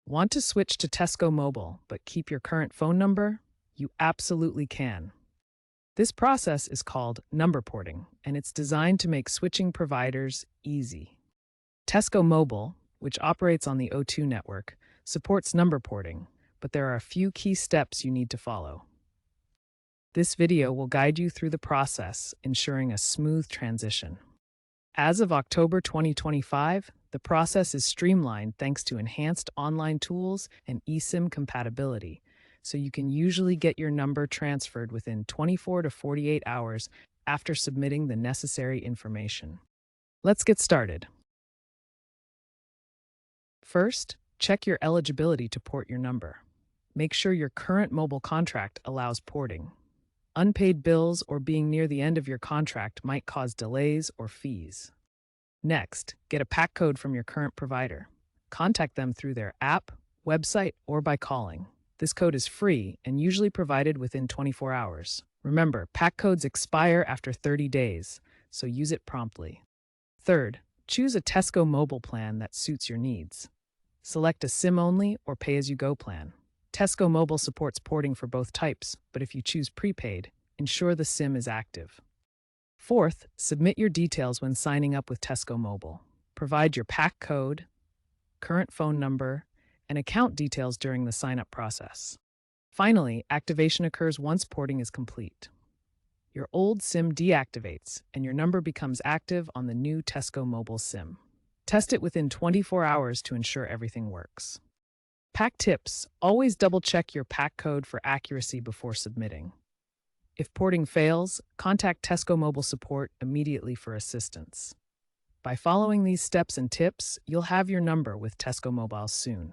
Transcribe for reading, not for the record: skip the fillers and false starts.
Want to switch to Tesco Mobile but keep your current phone number? You absolutely can. This process is called number porting, and it's designed to make switching providers easy. Tesco Mobile, which operates on the O2 network, supports number porting, but there are a few key steps you need to follow. This video will guide you through the process, ensuring a smooth transition. As of October 2025, the process is streamlined thanks to enhanced online tools and eSIM compatibility, so you can usually get your number transferred within 24 to 48 hours after submitting the necessary information. Let's get started. First, check your eligibility to port your number. Make sure your current mobile contract allows porting. Unpaid bills or being near the end of your contract might cause delays or fees. Next, get a PAC code from your current provider. Contact them through their app, website, or by calling. This code is free and usually provided within 24 hours. Remember, PAC codes expire after 30 days, so use it promptly. Third, choose a Tesco Mobile plan that suits your needs. Select a SIM-only or pay-as-you-go plan. Tesco Mobile supports porting for both types, but if you choose prepaid, ensure the SIM is active. Fourth, submit your details when signing up with Tesco Mobile. Provide your PAC code, current phone number, and account details during the sign-up process. Finally, activation occurs once porting is complete. Your old SIM deactivates, and your number becomes active on the new Tesco Mobile SIM. Test it within 24 hours to ensure everything works. PAC tips: always double-check your PAC code for accuracy before submitting. If porting fails, contact Tesco Mobile support immediately for assistance. By following these steps and tips, you'll have your number with Tesco Mobile soon.